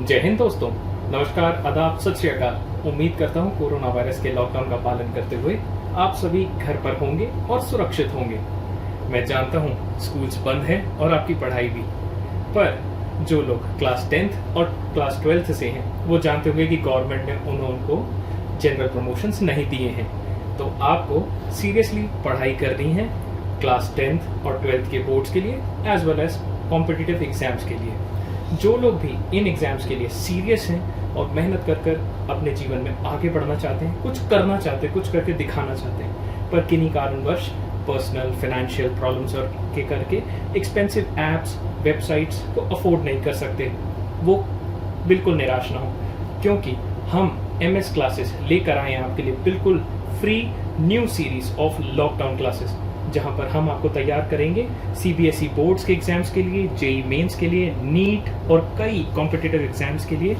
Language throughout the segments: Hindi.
जय हिंद दोस्तों, नमस्कार, आदाब, सत श्री अकाल। उम्मीद करता हूँ कोरोना वायरस के लॉकडाउन का पालन करते हुए आप सभी घर पर होंगे और सुरक्षित होंगे। मैं जानता हूँ स्कूल्स बंद हैं और आपकी पढ़ाई भी, पर जो लोग क्लास 10th और क्लास 12th से हैं वो जानते होंगे कि गवर्नमेंट ने उनको जनरल प्रमोशंस नहीं दिए हैं। तो आपको सीरियसली पढ़ाई करनी है क्लास 10th और 12th के बोर्ड्स के लिए as well as competitive exams के लिए। जो लोग भी इन एग्जाम्स के लिए सीरियस हैं और मेहनत कर कर अपने जीवन में आगे बढ़ना चाहते हैं, कुछ करना चाहते हैं, कुछ करके दिखाना चाहते हैं, पर किन्हीं कारणवश पर्सनल फाइनेंशियल प्रॉब्लम्स और के करके एक्सपेंसिव एप्स वेबसाइट्स को अफोर्ड नहीं कर सकते, वो बिल्कुल निराश ना हो, क्योंकि हम MS क्लासेस लेकर आए हैं आपके लिए बिल्कुल free new series of lockdown classes, जहां पर हम आपको तैयार करेंगे CBSE बोर्ड्स के एग्जाम्स के लिए, JEE मेंस के लिए, नीट और कई कॉम्पिटिटिव एग्जाम्स के लिए,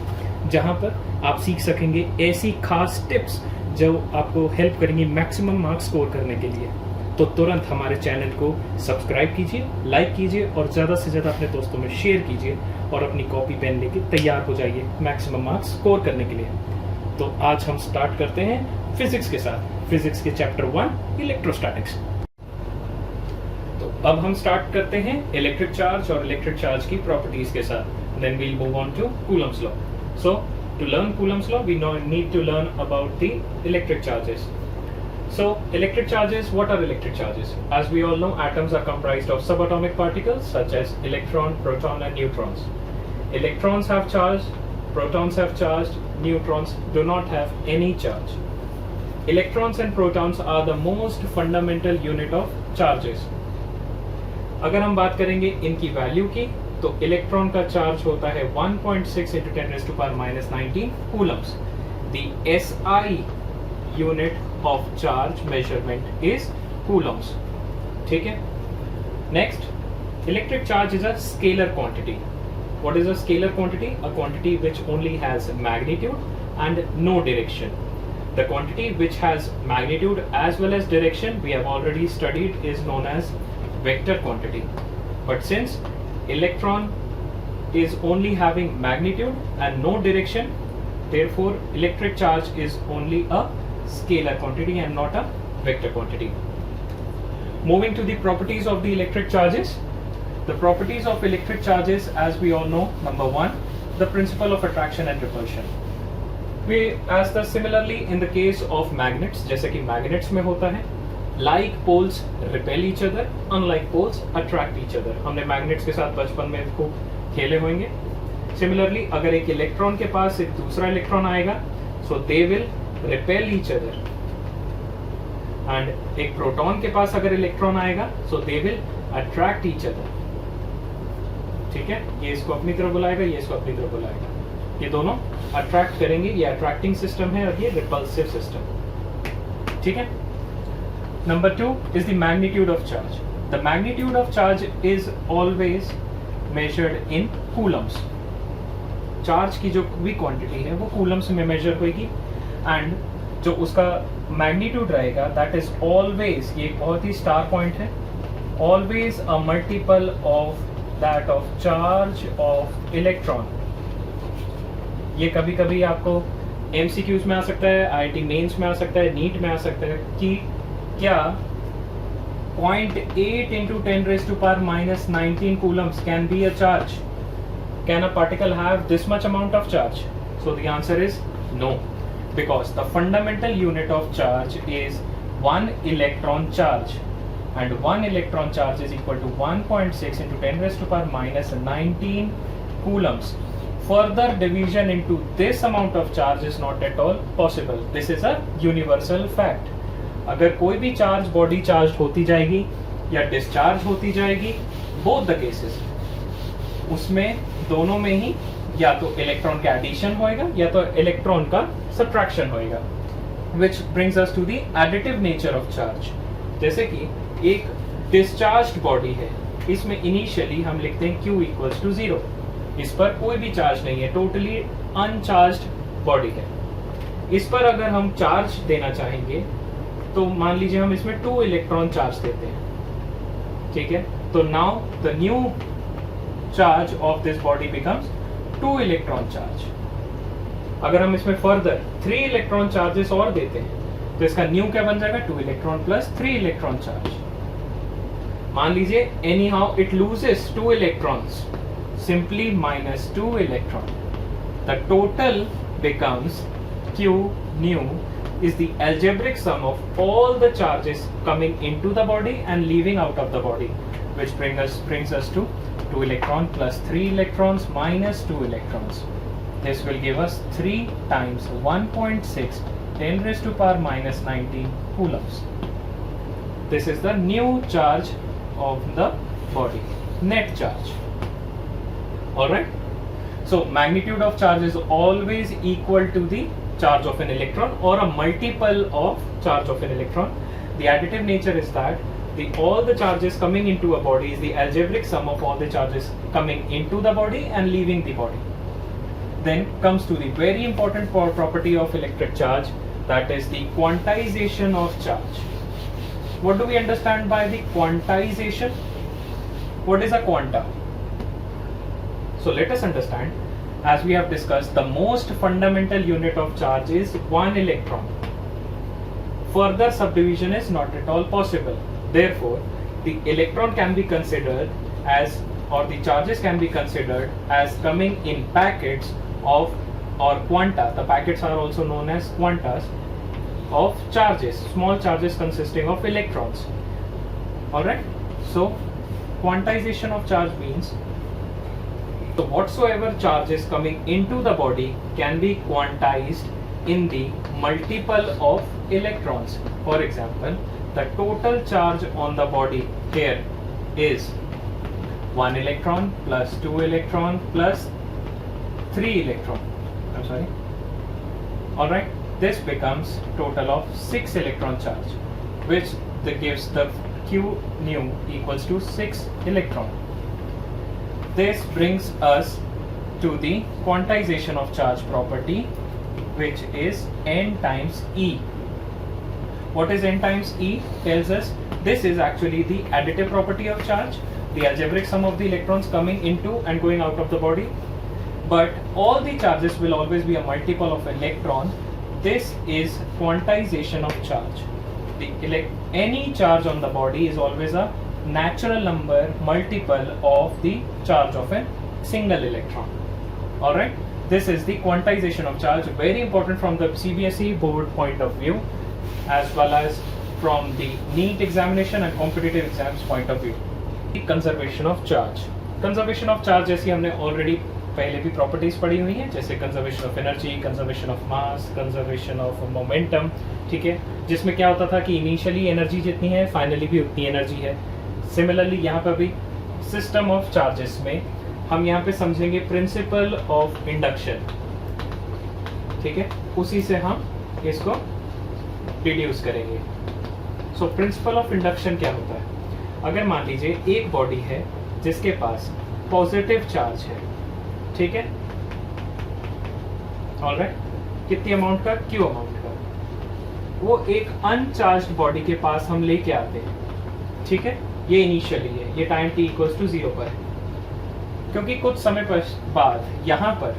जहां पर आप सीख सकेंगे ऐसी खास टिप्स जो आपको हेल्प करेंगी मैक्सिमम मार्क्स स्कोर करने के लिए। तो तुरंत हमारे चैनल को सब्सक्राइब कीजिए, लाइक कीजिए और ज़्यादा से ज़्यादा अपने दोस्तों में शेयर कीजिए और अपनी कॉपी पेन लेके तैयार हो जाइए मैक्सिमम मार्क्स स्कोर करने के लिए। तो आज हम स्टार्ट करते हैं फिजिक्स के साथ, फिजिक्स के चैप्टर 1 इलेक्ट्रोस्टैटिक्स। तो अब हम स्टार्ट करते हैं इलेक्ट्रिक चार्ज और इलेक्ट्रिक चार्ज की प्रॉपर्टीज के साथ। Then we'll move on to Coulomb's law. So to learn Coulomb's law we need to learn about the electric charges. So electric charges, what are electric charges? As we all know, atoms are comprised of subatomic particles such as electron, proton and neutrons. Electrons have charge, protons have charge, neutrons do not have any charge. Electrons and protons are the most fundamental unit of charges. अगर हम बात करेंगे इनकी वैल्यू की, तो इलेक्ट्रॉन का चार्ज होता है 1.6 into 10 raised to power minus 19 coulombs. The SI unit of charge measurement is coulombs. ठीक है. Next, electric charge is a scalar quantity. What is a scalar quantity? A quantity which only has magnitude and no direction. The quantity which has magnitude as well as direction we have already studied is known as vector quantity. But since electron is only having magnitude and no direction, therefore electric charge is only a scalar quantity and not a vector quantity. Moving to the properties of the electric charges. The properties of electric charges, as we all know, number 1, the principle of attraction and repulsion. Similarly in the case of magnets, जैसे कि magnets में होता है, like poles repel each other, unlike poles attract each other. हमने magnets के साथ बचपन में खूब खेले होंगे. Similarly, अगर एक इलेक्ट्रॉन के पास एक दूसरा इलेक्ट्रॉन आएगा, so they will repel each other. And एक प्रोटॉन के पास अगर इलेक्ट्रॉन आएगा, so they will attract each other. ठीक है, ये इसको अपनी तरफ बुलाएगा, ये इसको अपनी तरफ बुलाएगा, ये दोनों अट्रैक्ट करेंगे. ये अट्रैक्टिंग सिस्टम है और ये रिपल्सिव सिस्टम. ठीक है. Number 2 is the magnitude of charge. The magnitude of charge is always measured in coulombs. Charge की जो भी क्वांटिटी है वो कूलम्स में मेजर होगी, एंड जो उसका मैग्नीट्यूड रहेगा दैट इज ऑलवेज, ये एक बहुत ही स्टार पॉइंट है, always a multiple of that of charge of electron. ये कभी कभी आपको MCQs में आ सकता है, IIT मेंस में आ सकता है, नीट में आ सकता है कि क्या 0.8 into 10 raised to power minus 19 coulombs can be a charge? Can a particle have this much amount of charge? So the answer is no, because the fundamental unit of charge is 1 electron charge, and 1 electron charge is equal to 1.6 into 10 raised to power minus 19 coulombs. Further division into this amount of charge is not at all possible. This is a universal fact. अगर कोई भी चार्ज बॉडी चार्ज होती जाएगी या डिस्चार्ज होती जाएगी, both the cases, उसमें दोनों में ही या तो इलेक्ट्रॉन का एडिशन होएगा या तो इलेक्ट्रॉन का सब्ट्रैक्शन होएगा, which brings us to the additive nature of charge. जैसे कि एक डिस्चार्ज्ड बॉडी है, इसमें इनिशियली हम लिखते हैं Q equals to 0. इस पर कोई भी चार्ज नहीं है, टोटली अनचार्ज्ड बॉडी है. इस पर अगर हम चार्ज देना चाहेंगे तो मान लीजिए हम इसमें 2 इलेक्ट्रॉन चार्ज देते हैं. ठीक है, तो now the new charge of this body becomes 2 electron charge. अगर हम इसमें फर्दर 3 इलेक्ट्रॉन चार्जेस और देते हैं तो इसका न्यू क्या बन जाएगा, 2 इलेक्ट्रॉन प्लस 3 इलेक्ट्रॉन चार्ज। मान लीजिए any how it loses 2 electrons, simply minus 2 electron. The total becomes Q nu is the algebraic sum of all the charges coming into the body and leaving out of the body, which brings us to 2 electron plus 3 electrons minus 2 electrons. This will give us 3 times 1.6 10 raised to power minus 19 coulombs. This is the new charge of the body, net charge. Alright, so magnitude of charge is always equal to the charge of an electron or a multiple of charge of an electron. The additive nature is that all the charges coming into a body is the algebraic sum of all the charges coming into the body and leaving the body. Then comes to the very important property of electric charge, that is the quantization of charge. What do we understand by the quantization? What is a quanta? So let us understand. As we have discussed, the most fundamental unit of charge is 1 electron. Further subdivision is not at all possible. Therefore, the electron can be considered as, or the charges can be considered as coming in packets of, or quanta. The packets are also known as quantas of charges, small charges consisting of electrons. Alright, so quantization of charge means so whatsoever charges coming into the body can be quantized in the multiple of electrons. For example, the total charge on the body here is 1 electron plus 2 electron plus 3 electron. I'm sorry. Alright, this becomes total of 6 electron charge, which gives the Q nu equals to 6 electron. This brings us to the quantization of charge property, which is n times E. What is n times E? Tells us this is actually the additive property of charge, the algebraic sum of the electrons coming into and going out of the body. But all the charges will always be a multiple of electron. This is quantization of charge. Any charge on the body is always a natural number multiple of the charge of a single electron. Alright, this is the quantization of charge, very important from the CBSE board point of view as well as from the NEET examination and competitive exams point of view. The conservation of charge. Conservation of charge जैसी हमने already पहले भी प्रॉपर्टीज पढ़ी हुई हैं, जैसे conservation of energy, conservation of mass, conservation of momentum, ठीक है, जिसमें क्या होता था कि इनिशियली एनर्जी जितनी है फाइनली भी उतनी एनर्जी है। सिमिलरली यहाँ पर भी सिस्टम ऑफ चार्जेस में हम यहाँ पे समझेंगे प्रिंसिपल ऑफ इंडक्शन, ठीक है, उसी से हम इसको डिड्यूस करेंगे। सो प्रिंसिपल ऑफ इंडक्शन क्या होता है? अगर मान लीजिए एक बॉडी है जिसके पास पॉजिटिव चार्ज है, ठीक है, ऑलराइट, कितनी अमाउंट का? क्यू अमाउंट का, वो एक अनचार्ज्ड बॉडी के पास हम लेके आते हैं, ठीक है, ये इनिशियली है, ये टाइम t इक्वल्स टू 0 पर है, क्योंकि कुछ समय बाद यहाँ पर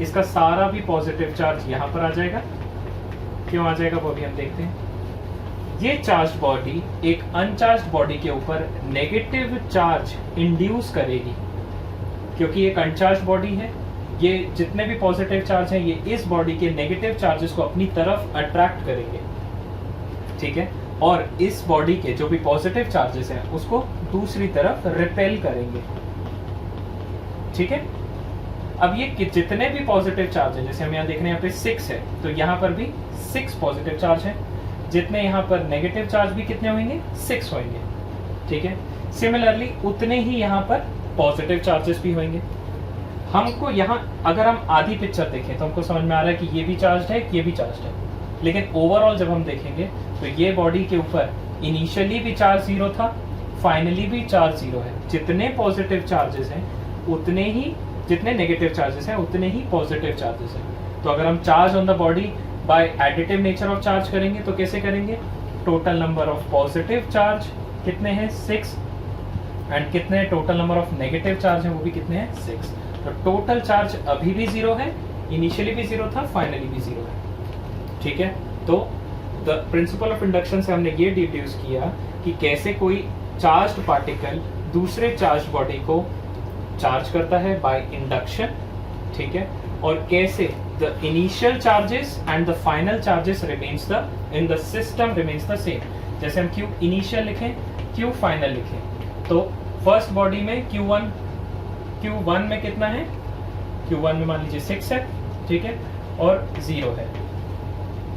इसका सारा भी पॉजिटिव चार्ज यहाँ पर आ जाएगा। क्यों आ जाएगा वो भी हम देखते हैं। ये चार्ज बॉडी एक अनचार्ज्ड बॉडी के ऊपर नेगेटिव चार्ज इंड्यूस करेगी, क्योंकि एक अनचार्ज्ड बॉडी है, ये जितने भी पॉजिटिव चार्ज हैं ये इस बॉडी के नेगेटिव चार्जेस को अपनी तरफ अट्रैक्ट करेंगे, ठीक है, और इस बॉडी के जो भी पॉजिटिव चार्जेस हैं उसको दूसरी तरफ रिपेल करेंगे, ठीक है। अब ये जितने भी पॉजिटिव चार्ज हैं, जैसे हम यहाँ देख रहे हैं यहाँ पे 6 है, तो यहाँ पर भी 6 पॉजिटिव चार्ज है, जितने यहाँ पर नेगेटिव चार्ज भी कितने होंगे? 6 होंगे, ठीक है। सिमिलरली उतने ही यहाँ पर पॉजिटिव चार्जेस भी होंगे। हमको यहाँ अगर हम आधी पिक्चर देखें तो हमको समझ में आ रहा है कि ये भी चार्ज है, ये भी चार्ज है, लेकिन ओवरऑल जब हम देखेंगे तो ये बॉडी के ऊपर इनिशियली भी चार्ज 0 था, फाइनली भी चार्ज 0 है। जितने पॉजिटिव चार्जेस हैं उतने ही, जितने नेगेटिव चार्जेस हैं उतने ही पॉजिटिव चार्जेस हैं। तो अगर हम charge on the body by additive nature of charge करेंगे तो कैसे करेंगे? Total number of positive charge कितने हैं? 6, एंड कितने total number of negative charge हैं वो भी कितने हैं? 6। तो टोटल चार्ज अभी भी जीरो है, इनिशियली भी जीरो था, फाइनली भी जीरो है। ठीक है, तो द प्रिंसिपल ऑफ इंडक्शन से हमने ये डिड्यूस किया कि कैसे कोई चार्ज्ड पार्टिकल दूसरे चार्ज बॉडी को चार्ज करता है बाय इंडक्शन। ठीक है, और कैसे the initial charges and the final charges remains the in the system remains the same. जैसे हम Q इनिशियल लिखें, Q फाइनल लिखें, तो फर्स्ट बॉडी में Q1 में कितना है, Q1 में मान लीजिए 6 है, ठीक है, और 0 है।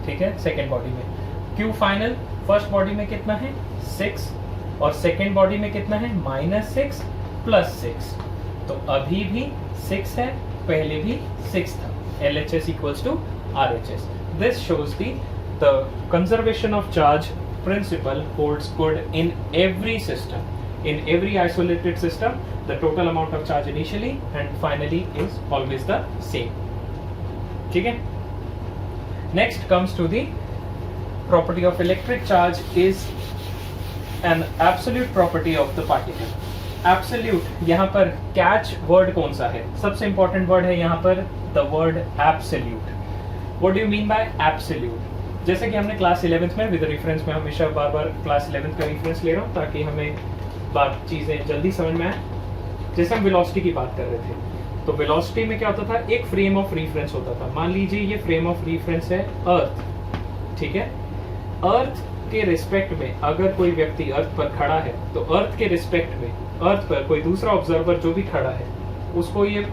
ठीक है, सेकेंड बॉडी में Q फाइनल फर्स्ट बॉडी में कितना है 6, और सेकेंड बॉडी में कितना है -6 + 6, तो अभी भी 6 है, पहले भी 6 था। LHS equals to RHS. This shows the conservation of charge principle holds good in every system. In every isolated system, the total amount of charge initially and finally is always the same. ठीक है? Next comes to the property of electric charge is an absolute property of the particle. Absolute यहाँ पर catch word कौन सा है? सबसे important word है यहाँ पर the word absolute. What do you mean by absolute? जैसे कि हमने क्लास 11th में विद रेफरेंस में हमेशा बार बार क्लास 11th का रेफरेंस ले रहा हूँ ताकि हमें बात चीज़ें जल्दी समझ में आए। जैसे हम वेलोसिटी की बात कर रहे थे, तो वेलोसिटी में क्या होता था, एक फ्रेम ऑफ रेफरेंस होता था। मान लीजिए ये फ्रेम ऑफ रेफरेंस है अर्थ, ठीक है। अर्थ के रिस्पेक्ट में अगर कोई व्यक्ति अर्थ पर खड़ा है, तो अर्थ के रिस्पेक्ट में अर्थ पर कोई दूसरा ऑब्जर्वर जो भी खड़ा है, उसको ये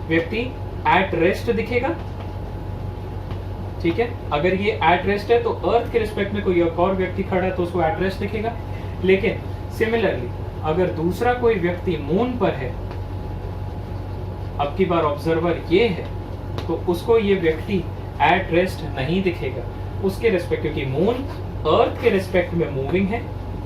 व्यक्ति एट रेस्ट दिखेगा। ठीक है, अगर ये एट रेस्ट है तो अर्थ के रिस्पेक्ट में कोई और व्यक्ति खड़ा है तो उसको एट रेस्ट दिखेगा। लेकिन सिमिलरली अगर दूसरा कोई व्यक्ति मून पर है, अब की बार ऑब्जर्वर ये है, तो उसको ये व्यक्ति एट रेस्ट नहीं दिखेगा उसके रिस्पेक्ट, क्योंकि मून अर्थ के रिस्पेक्ट में मूविंग है,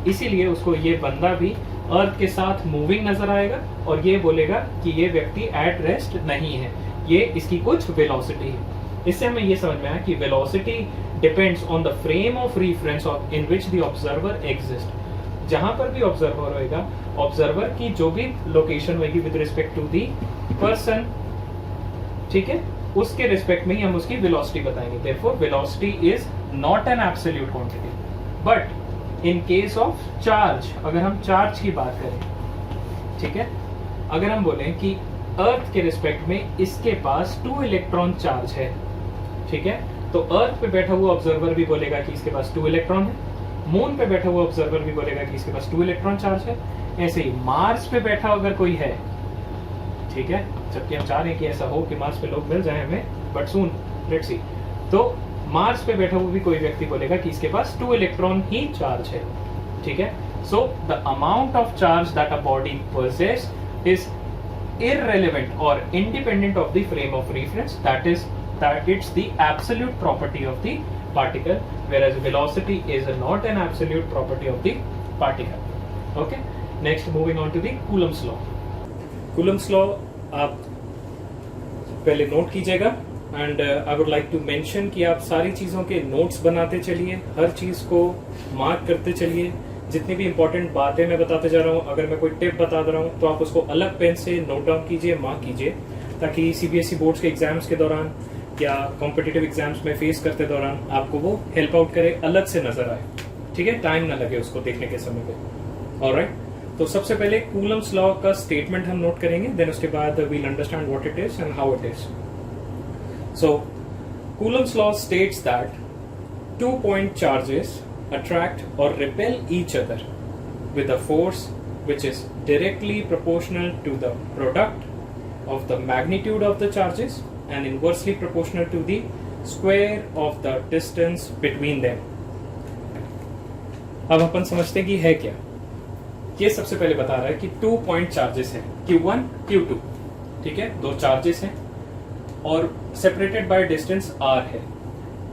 इसीलिए उसको ये बंदा भी अर्थ के साथ मूविंग नजर आएगा और ये बोलेगा कि ये व्यक्ति एट रेस्ट नहीं है, ये इसकी कुछ वेलोसिटी है। इससे हमें ये समझ में आया कि velocity depends on the frame of reference in which the observer exist. जहां पर भी ऑब्जर्वर होएगा, ऑब्जर्वर की जो भी लोकेशन होगी with respect to the person, ठीक है, उसके रिस्पेक्ट में ही हम उसकी वेलोसिटी बताएंगे। Therefore velocity is not an absolute quantity, but in case of charge, अगर हम चार्ज की बात करें, ठीक है, अगर हम बोलें कि अर्थ के रिस्पेक्ट में इसके पास 2 इलेक्ट्रॉन चार्ज है, ठीक है, तो अर्थ पे बैठा हुआ ऑब्जर्वर भी बोलेगा कि इसके पास 2 इलेक्ट्रॉन है, मून पे बैठा हुआ ऑब्जर्वर भी बोलेगा कि इसके पास 2 इलेक्ट्रॉन चार्ज है। ऐसे ही मार्स पे बैठा अगर कोई है, ठीक है, जबकि हम चाह रहे हैं कि ऐसा हो कि मार्स पे लोग मिल जाए हमें, बट सून लेट्स सी, तो मार्स पे बैठा हुआ भी कोई व्यक्ति बोलेगा कि इसके पास 2 इलेक्ट्रॉन ही चार्ज है। ठीक है, so the amount of charge that a body possess is irrelevant or independent of the frame of reference, that it's the absolute property of the particle, whereas velocity is not an absolute property of the particle. Okay, next moving on to the Coulomb's law. Coulomb's law आप पहले नोट कीजिएगा, and I would like to mention कि आप सारी चीज़ों के नोट्स बनाते चलिए, हर चीज़ को मार्क करते चलिए। जितनी भी इंपॉर्टेंट बातें मैं बताते जा रहा हूँ, अगर मैं कोई टिप बता रहा हूँ तो आप उसको अलग पेन से नोट डाउन कीजिए, मार्क कीजिए, ताकि CBSE बोर्ड्स के एग्जाम्स के दौरान या कॉम्पिटिटिव एग्जाम्स में फेस करते दौरान आपको वो हेल्प आउट करे, अलग से नजर आए। ठीक है, टाइम ना लगे उसको देखने के समय पे। ऑलराइट, तो सबसे पहले कूलम्स लॉ का स्टेटमेंट हम नोट करेंगे, देन उसके बाद we'll understand what it is and how it is. So Coulomb's law states that 2 point charges attract or repel each other with a force which is directly proportional to the product of the magnitude of the charges and inversely proportional to the square of the distance between them. अब अपन समझते हैं कि है क्या। ये सबसे पहले बता रहा है कि 2 point चार्जेस हैं, Q1 Q2, ठीक है, 2 चार्जेस हैं और सेपरेटेड बाय डिस्टेंस r है।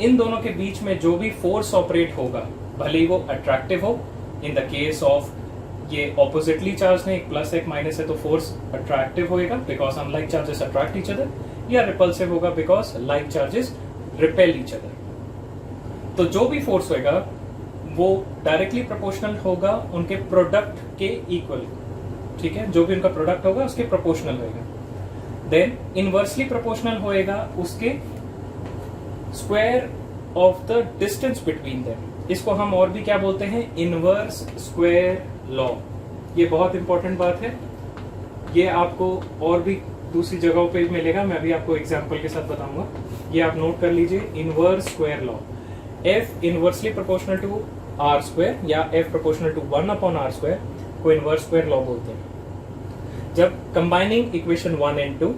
इन दोनों के बीच में जो भी फोर्स ऑपरेट होगा, भले ही वो अट्रैक्टिव हो, इन द केस ऑफ ये ऑपोजिटली चार्ज है, एक प्लस एक माइनस है, तो फोर्स अट्रैक्टिव होएगा because unlike charges attract each other, या रिपल्सिव होगा because like charges repel each other. तो जो भी फोर्स होएगा वो डायरेक्टली प्रोपोर्शनल होगा उनके प्रोडक्ट के इक्वल, ठीक है, जो भी उनका प्रोडक्ट होगा उसके प्रोपोर्शनल होगा। देन इनवर्सली प्रोपोर्शनल होएगा उसके square of the distance between them. इसको हम और भी क्या बोलते हैं, इनवर्स स्क्वायर लॉ। ये बहुत इंपॉर्टेंट बात है, ये आपको और भी दूसरी जगहों पे मिलेगा, मैं भी आपको एग्जांपल के साथ बताऊंगा। ये आप नोट कर लीजिए, inverse square law. F inversely proportional to R square या F proportional to 1/r square को इनवर्स स्क्वायर लॉ बोलते हैं। जब combining equation 1 and 2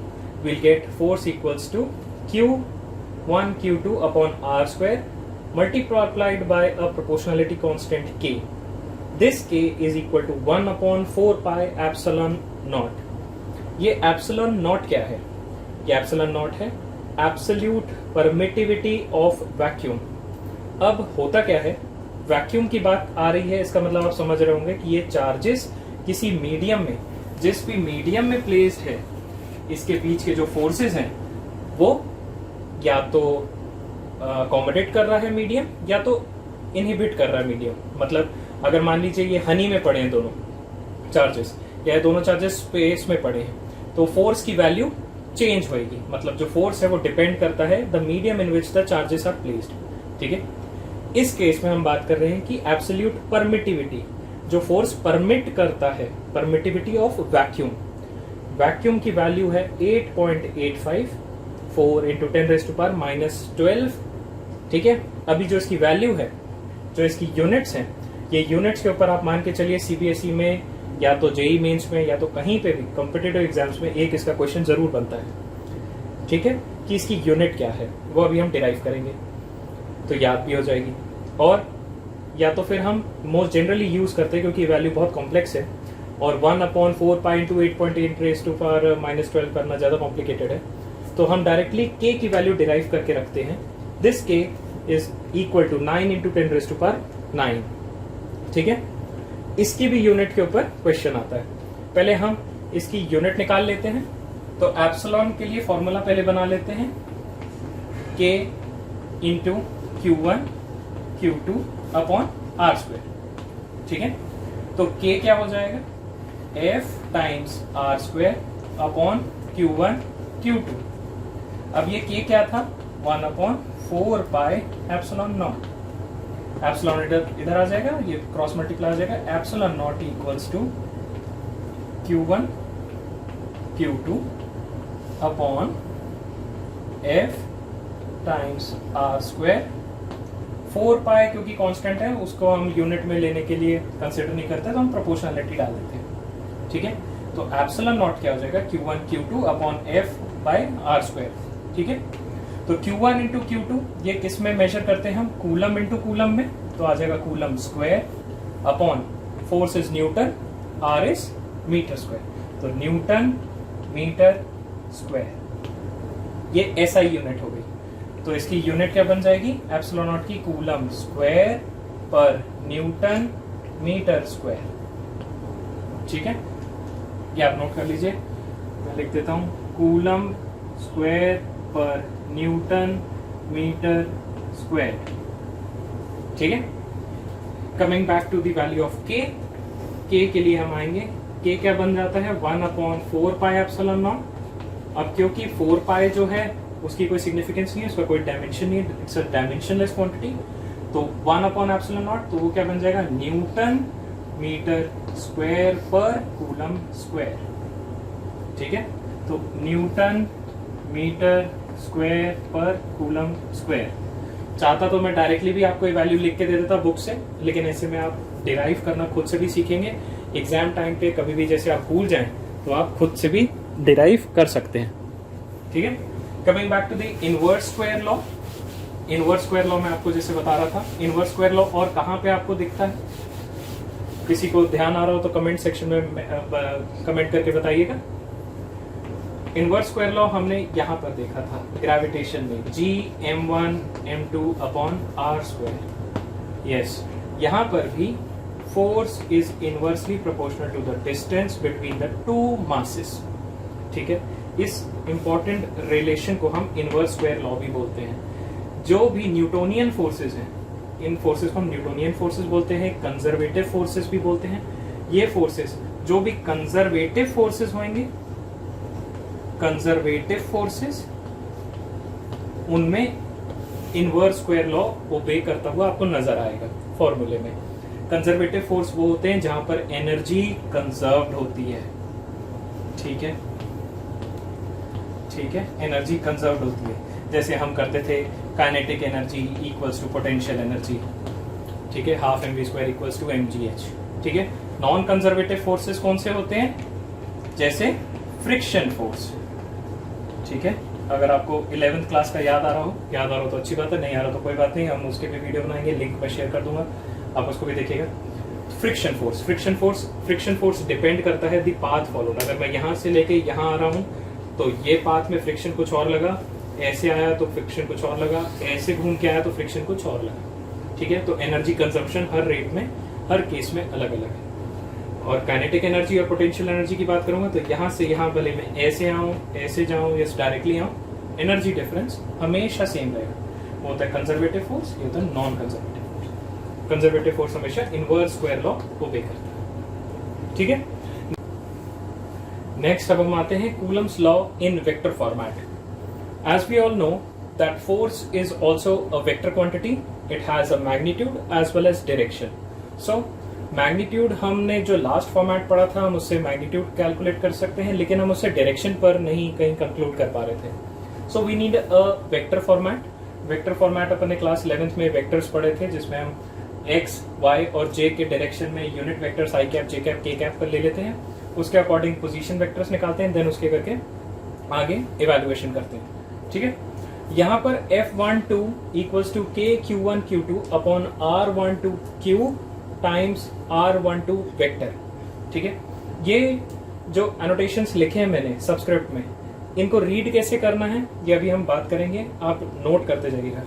will get force equals to Q1 Q2 upon r square multiplied by a proportionality constant k. This k is equal to 1/4 pi epsilon naught. ये एप्सिलॉन नॉट क्या है? ये एप्सिलॉन नॉट है एब्सोल्यूट परमिटिविटी ऑफ वैक्यूम। अब होता क्या है, वैक्यूम की बात आ रही है, इसका मतलब आप समझ रहे होंगे कि ये चार्जेस किसी मीडियम में, जिस भी मीडियम में प्लेस्ड है, इसके बीच के जो फोर्सेस हैं वो या तो अकोमोडेट कर रहा है मीडियम या तो इनहिबिट कर रहा है मीडियम। मतलब अगर मान लीजिए ये हनी में पड़े हैं दोनों चार्जेस, या दोनों चार्जेस स्पेस में पड़े हैं, तो फोर्स की वैल्यू चेंज होएगी। मतलब जो फोर्स है वो डिपेंड करता है the medium in which the charges are placed. ठीक है, इस केस में हम बात कर रहे हैं कि एब्सोल्यूट परमिटिविटी, जो फोर्स परमिट करता है, परमिटिविटी ऑफ वैक्यूम। वैक्यूम की वैल्यू है 8.85 4 × 10⁻⁻12। ठीक है, अभी जो इसकी वैल्यू है, जो इसकी यूनिट्स हैं, ये यूनिट्स के ऊपर आप मान के चलिए सीबीएसई में या तो जेई मेंस में या तो कहीं पे भी कॉम्पिटिटिव एग्जाम्स में एक इसका क्वेश्चन जरूर बनता है। ठीक है, कि इसकी यूनिट क्या है, वो अभी हम डिराइव करेंगे तो याद भी हो जाएगी। और या तो फिर हम मोस्ट जनरली यूज करते हैं, क्योंकि वैल्यू बहुत कॉम्प्लेक्स है और 1/4 pi × 8.8 करना ज्यादा कॉम्प्लिकेटेड है, तो हम डायरेक्टली k की वैल्यू डिराइव करके रखते हैं। This k is equal to 9 × 10⁹। ठीक है, इसकी भी यूनिट के ऊपर क्वेश्चन आता है। पहले हम इसकी यूनिट निकाल लेते हैं, तो एप्सिलॉन के लिए फॉर्मूला पहले बना लेते हैं, k × Q1 Q2 upon r square. ठीक है, तो k क्या हो जाएगा, f times r square upon Q1 Q2। अब ये k क्या था, 1/4 pi एप्सिलॉन नॉट। एप्सिलॉन इधर आ जाएगा, ये क्रॉस मल्टीप्लाई आ जाएगा, epsilon naught equals to Q1 Q2 upon f times r square. 4 pi क्योंकि कांस्टेंट है, उसको हम यूनिट में लेने के लिए कंसिडर नहीं करते, तो हम प्रोपोर्शनलिटी डाल देते हैं। ठीक है, तो एप्सिलॉन नॉट क्या हो जाएगा, Q1 Q2 upon f by r square. ठीक है, तो Q1 × Q2 ये किस में मेजर करते हैं हम, कूलम इंटू कूलम में, तो आ जाएगा coulomb square upon force is newton, r is metre square, तो न्यूटन मीटर स्क्वायर। ये एसआई यूनिट हो गई। तो इसकी यूनिट क्या बन जाएगी, एप्सिलॉन नॉट की कूलम स्क्वायर पर न्यूटन मीटर स्क्वायर। ठीक है, ये आप नोट कर लीजिए, मैं लिख देता हूं, कूलम स्क्वायर पर न्यूटन मीटर स्क्वायर। ठीक है, coming back to the value of K के लिए हम आएंगे, के क्या बन जाता है, 1/4 पाई एप्सिलॉन नॉट। अब क्योंकि 4 पाई जो है उसकी कोई सिग्निफिकेंस नहीं है, उसका कोई डायमेंशन नहीं है, इट्स अ डायमेंशनलेस क्वांटिटी, तो 1/एप्सिलॉन नॉट, तो वो क्या बन जाएगा, न्यूटन मीटर स्क्वायर पर कूलम स्क्वायर। ठीक है, तो न्यूटन मीटर स्क्वायर पर कूलम स्क्वायर। चाहता तो मैं डायरेक्टली भी आपको ये वैल्यू लिख के दे देता बुक से, लेकिन ऐसे में आप डिराइव करना खुद से भी सीखेंगे। एग्जाम टाइम पे कभी भी जैसे आप भूल जाएं तो आप खुद से भी डिराइव कर सकते हैं। ठीक है, coming back to the inverse square law. Inverse square law मैं आपको जैसे बता रहा था, इनवर्स स्क्वायर लॉ और कहाँ पे आपको दिखता है, किसी को ध्यान आ रहा हो तो कमेंट सेक्शन में कमेंट करके बताइएगा। इनवर्स स्क्वायर लॉ हमने यहाँ पर देखा था ग्रेविटेशन में, Gm1 m2 upon r square. Yes, यहाँ पर भी force is inversely proportional to the distance between the two masses. ठीक है, इस इंपॉर्टेंट रिलेशन को हम इनवर्स स्क्वायर लॉ भी बोलते हैं। जो भी न्यूटोनियन फोर्सेस हैं, इन फोर्सेस को हम न्यूटोनियन फोर्सेस बोलते हैं, कंजर्वेटिव फोर्सेस भी बोलते हैं। ये फोर्सेस जो भी कंजर्वेटिव फोर्सेस होंगे, कंजर्वेटिव फोर्सेस, उनमें इनवर्स स्क्वायर लॉ ओबे करता हुआ आपको नजर आएगा फॉर्मूले में। कंजर्वेटिव फोर्स वो होते हैं जहां पर एनर्जी कंजर्व्ड होती है, ठीक है, ठीक है, एनर्जी कंजर्व्ड होती है। जैसे हम करते थे kinetic energy equals to potential energy, ठीक है, half mv square equals to mgh, ठीक है। नॉन कंजर्वेटिव फोर्सेस कौन से होते हैं? जैसे फ्रिक्शन फोर्स, ठीक है। अगर आपको 11th क्लास का याद आ रहा हो तो अच्छी बात है, नहीं आ रहा तो कोई बात नहीं, हम उसके भी वीडियो बनाएंगे, लिंक मैं शेयर कर दूंगा, आप उसको भी देखिएगा। फ्रिक्शन फोर्स डिपेंड करता है दी पाथ फॉलोड। अगर मैं यहाँ से लेके यहाँ आ रहा हूँ तो ये पाथ में फ्रिक्शन कुछ और लगा, ऐसे आया तो फ्रिक्शन कुछ और लगा, ऐसे घूम के आया तो फ्रिक्शन कुछ और लगा, ठीक है। तो एनर्जी कंजम्पशन हर रेट में, हर केस में अलग अलग है। और काइनेटिक एनर्जी और पोटेंशियल एनर्जी की बात करूंगा तो यहाँ से यहाँ भले मैं ऐसे आऊँ, ऐसे जाऊँ या डायरेक्टली आऊँ, एनर्जी डिफरेंस हमेशा सेम रहेगा। वो होता है कंजर्वेटिव फोर्स, ये होता है non conservative force. Conservative force हमेशा इनवर्स स्क्वायर लॉ ओबे करता है, ठीक है। नेक्स्ट अब हम आते हैं Coulomb's law in vector format. As we all know that force is also a vector quantity, it has a magnitude as well as direction. So magnitude हमने जो लास्ट फॉर्मेट पढ़ा था, हम उससे मैग्नीट्यूड कैलकुलेट कर सकते हैं, लेकिन हम उससे डायरेक्शन पर नहीं कहीं कंक्लूड कर पा रहे थे। So we need a vector format. Vector format अपने क्लास 11th में वेक्टर्स पढ़े थे, जिसमें हम x, y और j के डायरेक्शन में unit vectors i cap, j cap, k cap पर ले लेते हैं, उसके अकॉर्डिंग पोजीशन वेक्टर्स निकालते हैं, देन उसके करके आगे इवैल्यूएशन करते हैं, ठीक है। यहाँ पर F12 equals to k q1 q2 upon R12 q times R12 vector, ठीक है। ये जो एनोटेशंस लिखे हैं मैंने सबस्क्रिप्ट में, इनको रीड कैसे करना है ये अभी हम बात करेंगे, आप नोट करते जाइएगा।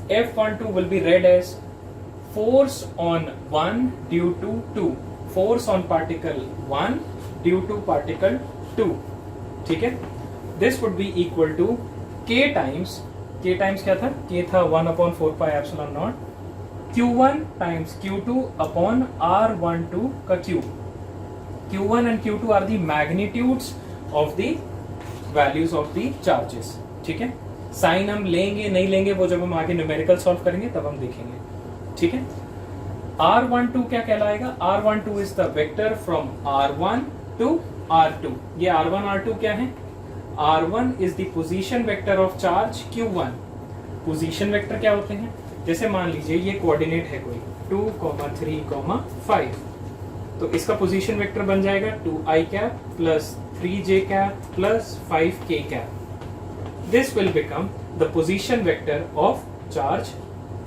F12 will be read as force on 1 due to 2, force on particle 1 due to particle 2, ठीक है। This would be equal to k times क्या था? k था 1/4πε0 q1 times q2 upon r12 का cube. q1 and q2 are the magnitudes of the values of the charges, ठीक है। साइन हम लेंगे नहीं लेंगे वो जब हम आगे न्यूमेरिकल सॉल्व करेंगे तब हम देखेंगे, ठीक है। r12 क्या कहलाएगा? r12 is the vector from r1 to r2। ये r1 r2 क्या है? r1 is the position vector of charge q1। Position vector क्या होते हैं? जैसे मान लीजिए ये कोऑर्डिनेट है कोई 2, 3, 5, तो इसका पोजीशन वेक्टर बन जाएगा 2i cap plus 3j cap plus 5k cap. This will become the position vector of charge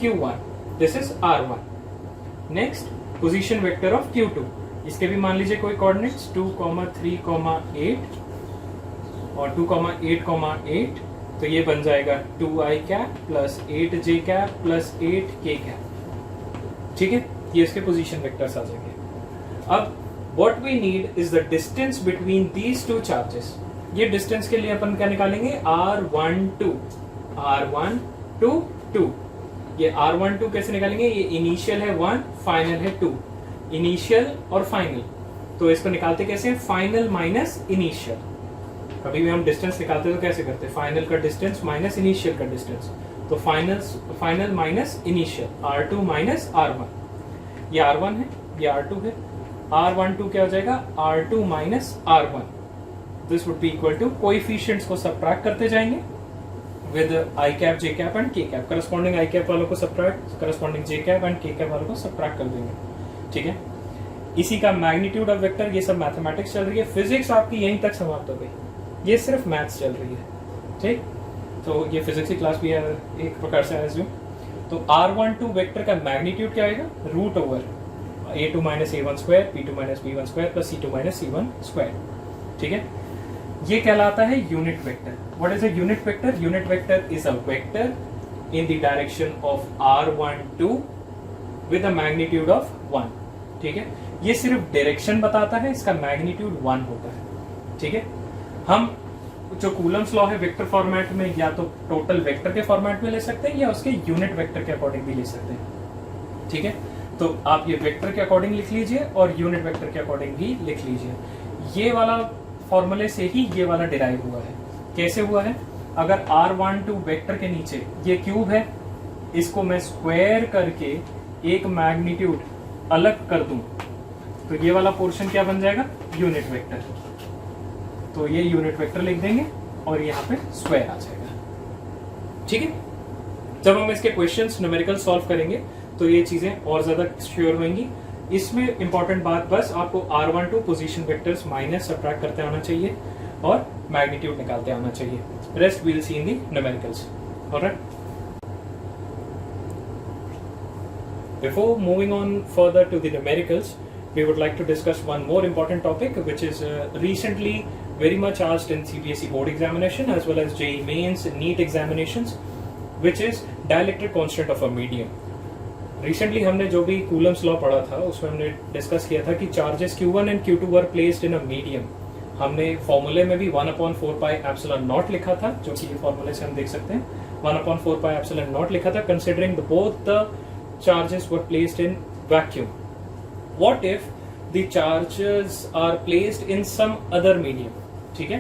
q1। This is r1। Next position vector of q2, इसके भी मान लीजिए कोई कोऑर्डिनेट्स 2, 3, 8 और 2, 8, तो ये बन जाएगा 2i cap plus 8j cap plus 8k cap, ठीक है। ये इसके पोजीशन वेक्टर्स आ जाएंगे। अब what we need is the distance between these two charges. ये डिस्टेंस के लिए अपन क्या निकालेंगे? r12 2। ये r12 कैसे निकालेंगे? ये इनिशियल है 1, फाइनल है 2। इनिशियल और फाइनल, तो इसको निकालते कैसे? Final minus initial. कभी भी हम डिस्टेंस निकालते तो कैसे करते? फाइनल का डिस्टेंस माइनस इनिशियल का डिस्टेंस, तो final minus initial, r2 minus r1। ये r1 है, ये r2 है। r12 क्या हो जाएगा? r2 minus r1। This would be equal to, coefficients को सबट्रैक्ट करते जाएंगे with i cap, j cap and k cap. Corresponding i cap वालों को subtract, corresponding j cap and k cap वालों को सबट्रैक्ट कर देंगे, ठीक है। इसी का मैग्नीट्यूड ऑफ वेक्टर, ये सब मैथमेटिक्स चल रही है, फिजिक्स आपकी यहीं तक समाप्त हो गई, ये सिर्फ मैथ्स चल रही है, ठीक। तो ये फिजिक्स की क्लास भी है एक प्रकार से एज यू। तो r12 वेक्टर का मैग्नीट्यूड क्या आएगा? Root over a2 minus a1 square, b2 minus b1 square plus c2 minus c1 square, ठीक है। ये कहलाता है unit vector. What is a unit vector? Unit vector is a vector in the direction of r12 with a magnitude of 1, ठीक है। ये सिर्फ डायरेक्शन बताता है, इसका मैग्नीट्यूड 1 होता है, ठीक है। हम जो कूलम्स लॉ है वेक्टर फॉर्मेट में या तो टोटल वेक्टर के फॉर्मेट में ले सकते हैं या उसके यूनिट वेक्टर के अकॉर्डिंग भी ले सकते हैं, ठीक है। तो आप ये वेक्टर के अकॉर्डिंग लिख लीजिए और यूनिट वेक्टर के अकॉर्डिंग भी लिख लीजिए। ये वाला फॉर्मूले से ही ये वाला डिराइव हुआ है। कैसे हुआ है? अगर r12 वेक्टर के नीचे ये क्यूब है, इसको मैं स्क्वायर करके एक मैग्नीट्यूड अलग कर दूं तो ये वाला पोर्शन क्या बन जाएगा? Unit vector. तो ये यूनिट वेक्टर लिख देंगे और यहाँ पे स्क्वायर आ जाएगा। ठीक है, जब हम इसके क्वेश्चंस न्यूमेरिकल सॉल्व करेंगे तो ये चीजें और ज्यादा श्योर होंगी। इसमें इंपॉर्टेंट बात बस आपको r12 position vectors minus subtract करते आना चाहिए और मैग्नीट्यूड निकालते आना चाहिए। Rest we'll see in the numericals. Alright, before moving on further to the numericals, we would like to discuss one more important topic, which is recently very much asked in CBSE board examination as well as JEE mains NEET examinations, which is dielectric constant of a medium. Recently हमने जो भी Coulomb's law पढ़ा था उसमें हमने डिस्कस किया था कि charges Q1 and Q2 were placed in a medium। हमने फॉर्मूले में भी 1/4 pi epsilon naught लिखा था, जो कि ये फॉर्मूले से हम देख सकते हैं 1/4 pi epsilon naught लिखा था, considering both the charges were placed in vacuum। What if the charges are placed in some other medium? ठीक है,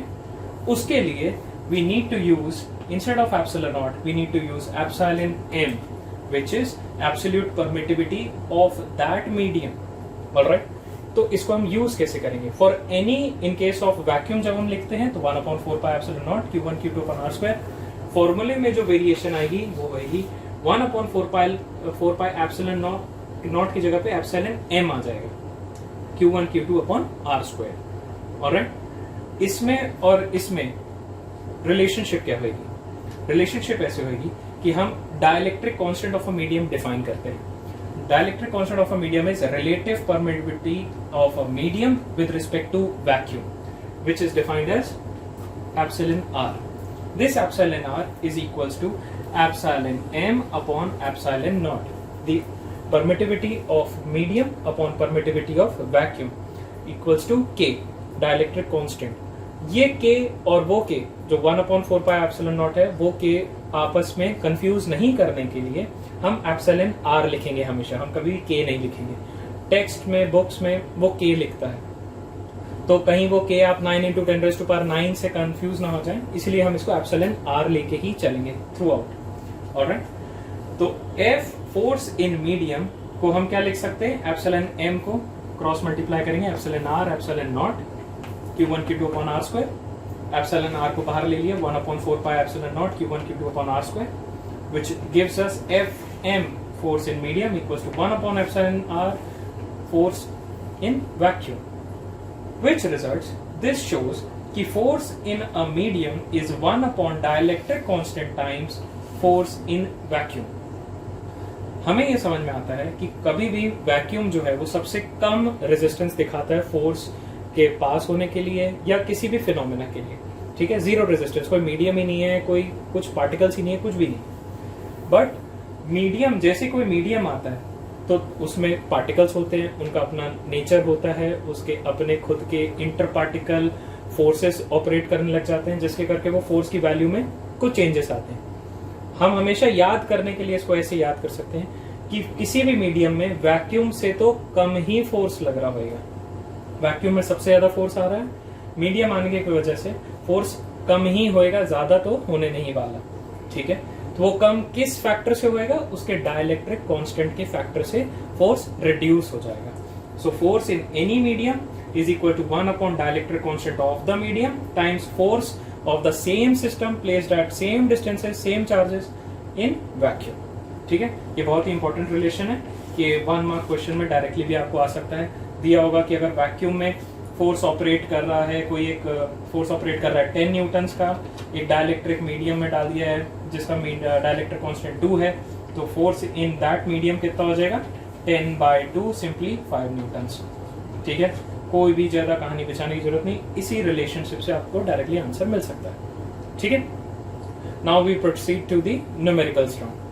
उसके लिए we need to use, instead of epsilon naught, we need to use epsilon m, which is absolute permittivity of that medium। Alright, तो इसको हम यूज कैसे करेंगे? For any, in case of vacuum जब हम लिखते हैं तो 1/4 pi epsilon naught Q1 Q2 upon R square। फॉर्मूले में जो वेरिएशन आएगी वो आएगी 1/4 pi epsilon naught की जगह पे एप्सिलॉन m आ जाएगा, Q1 Q2 upon R square. Alright, इसमें और इसमें रिलेशनशिप क्या होगी? रिलेशनशिप ऐसे होगी कि हम dielectric constant of a medium define करते हैं। Dielectric constant of a medium is relative permittivity of a medium with respect to vacuum, which is defined as epsilon r। This epsilon r is equals to epsilon m upon epsilon naught. The permittivity of medium upon permittivity of vacuum equals to K, dielectric constant। ये K और वो K जो 1/4 pi epsilon naught है, वो K आपस में कंफ्यूज नहीं करने के लिए हम एप्सिलॉन R लिखेंगे हमेशा, हम कभी K नहीं लिखेंगे। टेक्स्ट में, बुक्स में वो K लिखता है, तो कहीं वो K आप 9 × 10⁹ से कंफ्यूज ना हो जाए, इसलिए हम इसको एप्सिलॉन R लेके ही चलेंगे थ्रू आउट। ऑलराइट, तो F फोर्स इन मीडियम को हम क्या लिख सकते हैं? एप्सिलॉन m को क्रॉस मल्टीप्लाई करेंगे epsilon r epsilon naught Q1 Q2 upon R square. Epsilon r को बाहर ले लिया 1/4 pi epsilon naught Q1 Q2 upon R square, which gives us Fm force in medium equals to 1/एप्सिलॉन r force in vacuum, which results this shows कि force in a medium is 1 dielectric constant times force in vacuum. हमें ये समझ में आता है कि कभी भी वैक्यूम जो है वो सबसे कम रेजिस्टेंस दिखाता है फोर्स के पास होने के लिए या किसी भी फिनोमेना के लिए। ठीक है, जीरो रेजिस्टेंस, कोई मीडियम ही नहीं है, कोई कुछ पार्टिकल्स ही नहीं है, कुछ भी नहीं। बट मीडियम, जैसे कोई मीडियम आता है तो उसमें पार्टिकल्स होते हैं, उनका अपना नेचर होता है, उसके अपने खुद के इंटर पार्टिकल फोर्सेस ऑपरेट करने लग जाते हैं, जिसके करके वो फोर्स की वैल्यू में कुछ चेंजेस आते हैं। हम हमेशा याद करने के लिए इसको ऐसे याद कर सकते हैं कि किसी भी मीडियम में वैक्यूम से तो कम ही फोर्स लग रहा होगा। वैक्यूम में सबसे ज्यादा फोर्स आ रहा है, मीडियम आने की वजह से फोर्स कम ही होएगा, ज्यादा तो होने नहीं वाला। ठीक है, तो वो कम किस फैक्टर से होएगा? उसके डाइलेक्ट्रिक कांस्टेंट के फैक्टर से फोर्स रिड्यूस हो जाएगा। So force in any medium is equal to 1 dielectric constant of the medium times force of the same system placed at same distances, same charges in vacuum। ठीक है, ये बहुत ही इंपॉर्टेंट रिलेशन है कि 1 मार्क क्वेश्चन में डायरेक्टली भी आपको आ सकता है। दिया होगा कि अगर वैक्यूम में फोर्स ऑपरेट कर रहा है, कोई एक फोर्स ऑपरेट कर रहा है 10 न्यूटन्स का, एक डाइलेक्ट्रिक मीडियम में डाल दिया है जिसका डाइलेक्ट्रिक कांस्टेंट 2 है, तो फोर्स इन दैट मीडियम कितना हो जाएगा? 10/2 सिंपली 5 न्यूटन्स। ठीक है, कोई भी ज्यादा कहानी बिछाने की जरूरत नहीं, इसी रिलेशनशिप से आपको डायरेक्टली आंसर मिल सकता है। ठीक है, now we proceed to the numericals round.